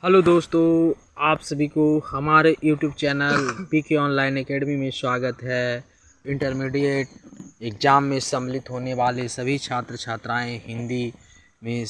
Hello दोस्तों, आप सभी को हमारे YouTube channel PK online academy में स्वागत है। इंटरमीडिएट एग्ज़ाम में सम्मिलित होने वाले सभी छात्र छात्राएं हिंदी में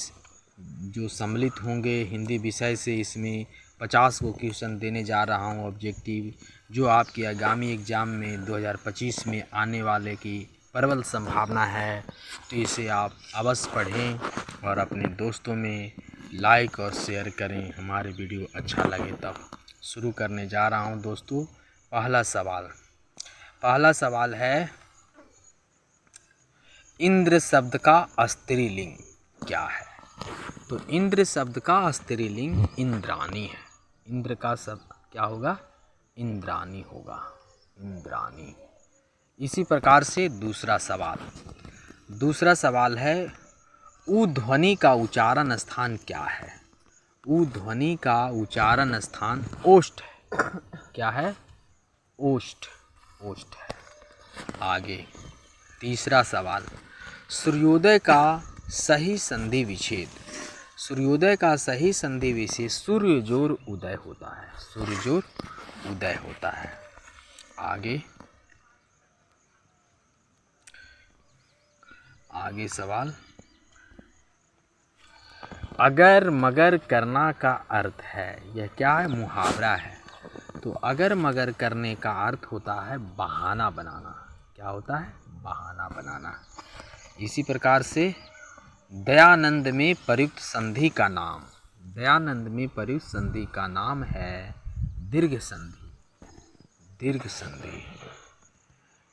जो सम्मिलित होंगे हिंदी विषय से, इसमें 50 को क्वेश्चन देने जा रहा हूं ऑब्जेक्टिव, जो आपके आगामी एग्ज़ाम में 2025 में आने वाले की प्रबल संभावना है। तो इसे आप अवश्य पढ़ें और अपने दोस्तों में लाइक और शेयर करें। हमारे वीडियो अच्छा लगे तब शुरू करने जा रहा हूं दोस्तों। पहला सवाल है, इंद्र शब्द का स्त्रीलिंग क्या है? तो इंद्र शब्द का स्त्रीलिंग इंद्राणी है। इंद्र का शब्द क्या होगा? इंद्राणी होगा, इंद्राणी। इसी प्रकार से दूसरा सवाल है, ऊ ध्वनि का उच्चारण स्थान क्या है? ऊ ध्वनि का उच्चारण स्थान ओष्ठ है। क्या है? ओष्ठ, ओष्ठ है। आगे तीसरा सवाल, सूर्योदय का सही संधि विच्छेद। सूर्योदय का सही संधि विच्छेद सूर्यजोर उदय होता है, सूर्यजोर उदय होता है। आगे सवाल, अगर मगर करना का अर्थ है, यह क्या है? मुहावरा है। तो अगर मगर करने का अर्थ होता है बहाना बनाना। क्या होता है? बहाना बनाना। इसी प्रकार से दयानंद में प्रयुक्त संधि का नाम, दयानंद में प्रयुक्त संधि का नाम है दीर्घ संधि, दीर्घ संधि।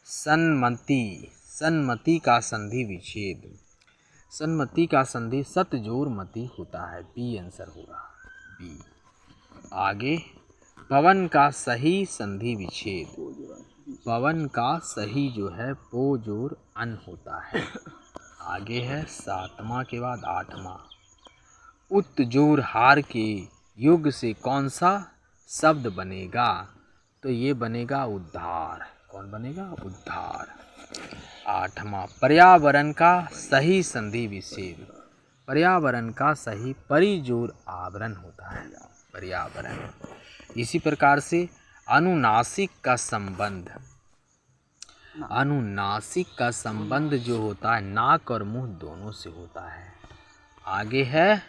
सन्मति, सन्मति का संधि विच्छेद, सन्मति का संधि सतजोर मति होता है। बी आंसर होगा, बी। आगे पवन का सही संधि विच्छेद, पवन का सही जो है पो जोर अन होता है। आगे है सातवां के बाद आठवां, उत जोर हार के युग से कौन सा शब्द बनेगा? तो ये बनेगा उद्धार। कौन बनेगा? उद्धार। आठवां, पर्यावरण का सही संधि विच्छेद, पर्यावरण का सही परिजोर आवरण होता है, पर्यावरण। इसी प्रकार से अनुनासिक का संबंध, अनुनासिक का संबंध जो होता है नाक और मुंह दोनों से होता है। आगे है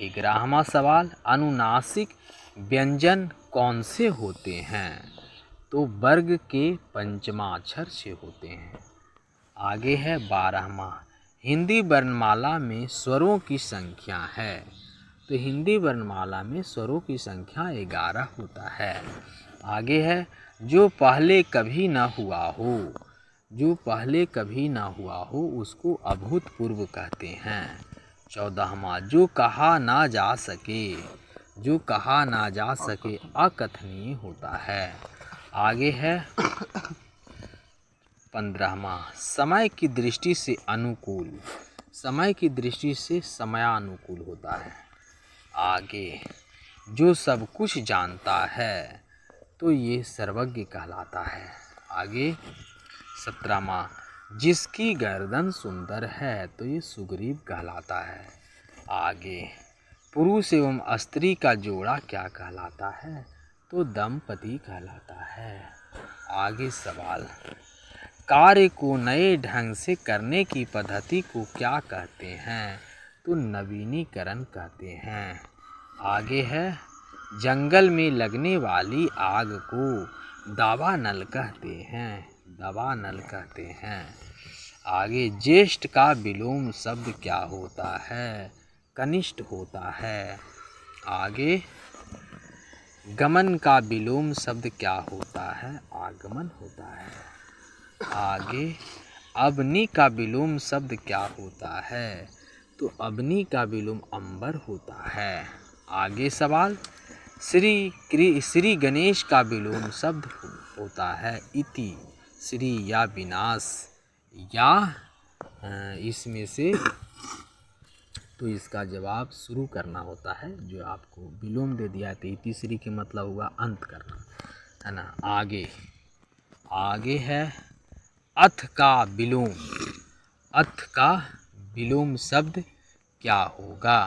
11वां सवाल, अनुनासिक व्यंजन कौन से होते हैं? तो वर्ग के पंचमाक्षर से होते हैं। आगे है 12वां, हिंदी वर्णमाला में स्वरों की संख्या है। तो हिंदी वर्णमाला में स्वरों की संख्या 11 होता है। आगे है जो पहले कभी न हुआ हो, जो पहले कभी न हुआ हो उसको अभूतपूर्व कहते हैं। 14वां, जो कहा ना जा सके, जो कहा ना जा सके अकथनीय होता है। आगे है 15वां, समय की दृष्टि से अनुकूल, समय की दृष्टि से समयानुकूल होता है। आगे जो सब कुछ जानता है तो ये सर्वज्ञ कहलाता है। आगे 17वां, जिसकी गर्दन सुंदर है तो ये सुग्रीव कहलाता है। आगे पुरुष एवं स्त्री का जोड़ा क्या कहलाता है? तो दंपति कहलाता है। आगे सवाल, कार्य को नए ढंग से करने की पद्धति को क्या कहते हैं? तो नवीनीकरण कहते हैं। आगे है जंगल में लगने वाली आग को दावानल कहते हैं, दावानल कहते हैं। आगे ज्येष्ठ का विलोम शब्द क्या होता है? कनिष्ठ होता है। आगे गमन का विलोम शब्द क्या होता है? आगमन होता है। आगे अवनि का विलोम शब्द क्या होता है? तो अवनि का विलोम अंबर होता है। आगे सवाल, श्री गणेश का विलोम शब्द होता है इति, श्री या विनाश या इसमें से, तो इसका जवाब शुरू करना होता है। जो आपको विलोम दे दिया तो इति श्री के मतलब हुआ अंत करना, है ना। आगे है अथ का विलोम, अथ का विलोम शब्द क्या होगा?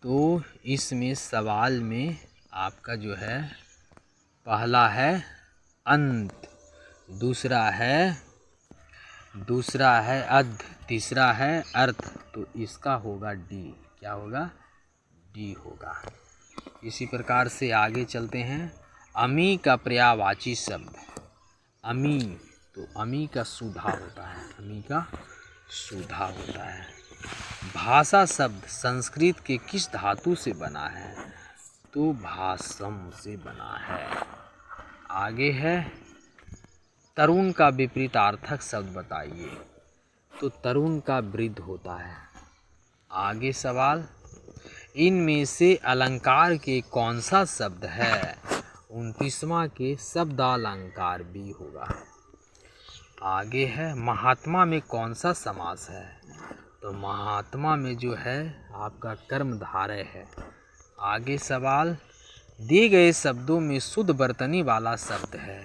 तो इसमें सवाल में आपका जो है पहला है अंत, दूसरा है अध, तीसरा है अर्थ, तो इसका होगा डी। क्या होगा? डी होगा। इसी प्रकार से आगे चलते हैं। अमी का पर्यायवाची शब्द, अमी, तो अमी का सुधा होता है, अमी का सुधा होता है। भाषा शब्द संस्कृत के किस धातु से बना है? तो भाषम से बना है। आगे है तरुण का विपरीतार्थक शब्द बताइए, तो तरुण का वृद्ध होता है। आगे सवाल, इनमें से अलंकार के कौन सा शब्द है? 29वां के शब्दालंकार भी होगा। आगे है महात्मा में कौन सा समास है? तो महात्मा में जो है आपका कर्मधारय है। आगे सवाल, दिए गए शब्दों में शुद्ध वर्तनी वाला शब्द है,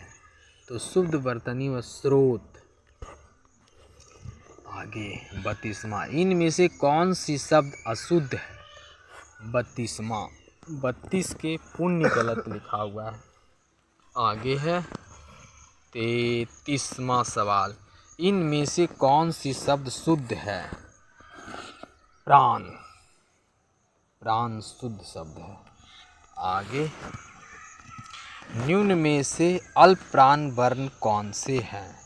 तो शुद्ध वर्तनी व स्रोत। आगे 32वां, इनमें से कौन सी शब्द अशुद्ध है? 32वां, 32 के पुण्य गलत लिखा हुआ है। आगे है 33वां सवाल, इनमें से कौन सी शब्द शुद्ध है? प्राण, प्राण शुद्ध शब्द है। आगे, निम्न में से अल्प प्राण वर्ण कौन से हैं?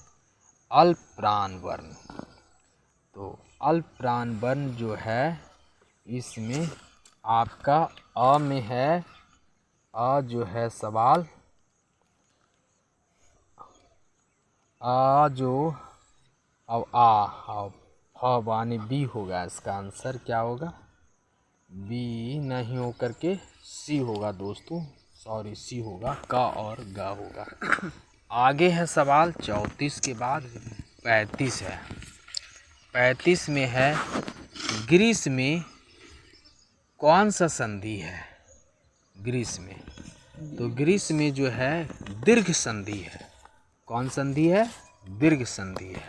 अल्प प्राण वर्ण, तो अल्प प्राण वर्ण जो है इसमें आपका अ में है, अ जो है सवाल, अ जो अब आ वानी बी होगा। इसका आंसर क्या होगा? बी नहीं हो करके सी होगा दोस्तों, सॉरी सी होगा, का और गा होगा। आगे है सवाल 34 के बाद 35 है। 35 में है ग्रीस में कौन सा संधि है? ग्रीस में, तो ग्रीस में जो है दीर्घ संधि है। कौन संधि है? दीर्घ संधि है।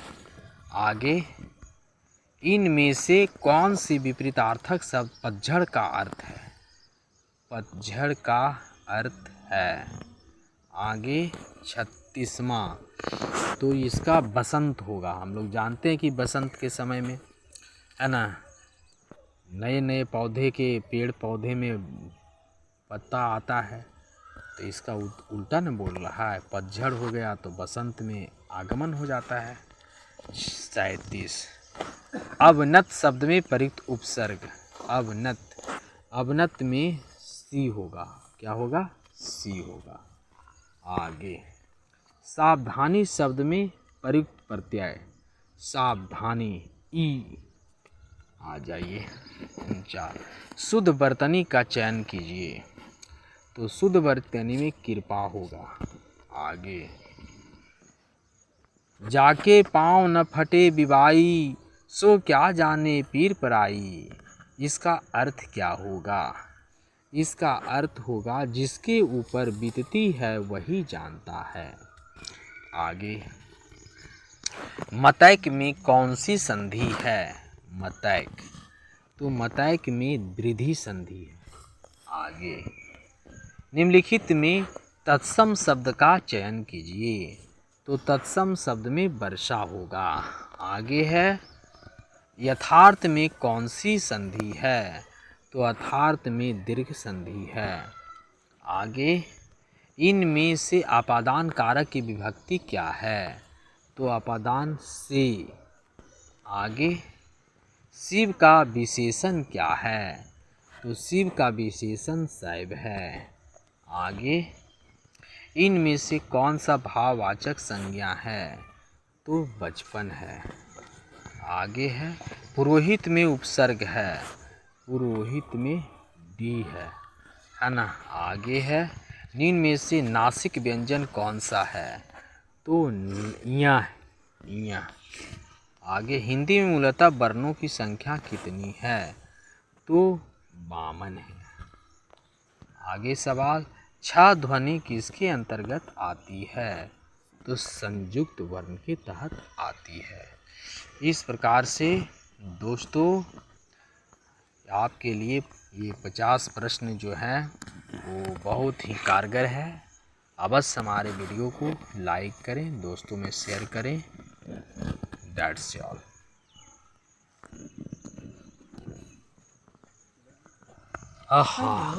आगे, इनमें से कौन सी विपरीतार्थक शब्द पतझड़ का अर्थ है? पतझड़ का अर्थ है। आगे 36वां, तो इसका बसंत होगा। हम लोग जानते हैं कि बसंत के समय में है ना, नए नए पौधे के पेड़ पौधे में पत्ता आता है, तो इसका उल्टा न बोल रहा है, पतझड़ हो गया तो बसंत में आगमन हो जाता है। 37, अवनत शब्द में प्रयुक्त उपसर्ग, अवनत, अवनत में सी होगा। क्या होगा? सी होगा। आगे, सावधानी शब्द में प्रयुक्त प्रत्यय, सावधानी, ई आ जाइए। 4, शुद्ध वर्तनी का चयन कीजिए, तो शुद्ध वर्तनी में कृपा होगा। आगे, जाके पाँव न फटे विवाई, सो क्या जाने पीर पराई, इसका अर्थ क्या होगा? इसका अर्थ होगा जिसके ऊपर बीतती है वही जानता है। आगे, मतैक में कौन सी संधि है? मतैक, तो मतैक में वृद्धि संधि है। आगे, निम्नलिखित में तत्सम शब्द का चयन कीजिए, तो तत्सम शब्द में वर्षा होगा। आगे है यथार्थ में कौन सी संधि है? तो अर्थार्थ में दीर्घ संधि है। आगे, इनमें से अपादान कारक की विभक्ति क्या है? तो अपादान से। आगे, शिव का विशेषण क्या है? तो शिव का विशेषण शैव है। आगे, इनमें से कौन सा भाववाचक संज्ञा है? तो बचपन है। आगे है पुरोहित में उपसर्ग है, पुरोहित में डी है ना। आगे है निम्न में से नासिक व्यंजन कौन सा है? तो इया है, इया। आगे, हिंदी में मूलतः वर्णों की संख्या कितनी है? तो 52 है। आगे सवाल, छ ध्वनि किसके अंतर्गत आती है? तो संयुक्त वर्ण के तहत आती है। इस प्रकार से दोस्तों आपके लिए ये 50 प्रश्न जो हैं वो बहुत ही कारगर है। अवश्य हमारे वीडियो को लाइक करें, दोस्तों में शेयर करें। That's all. आहा।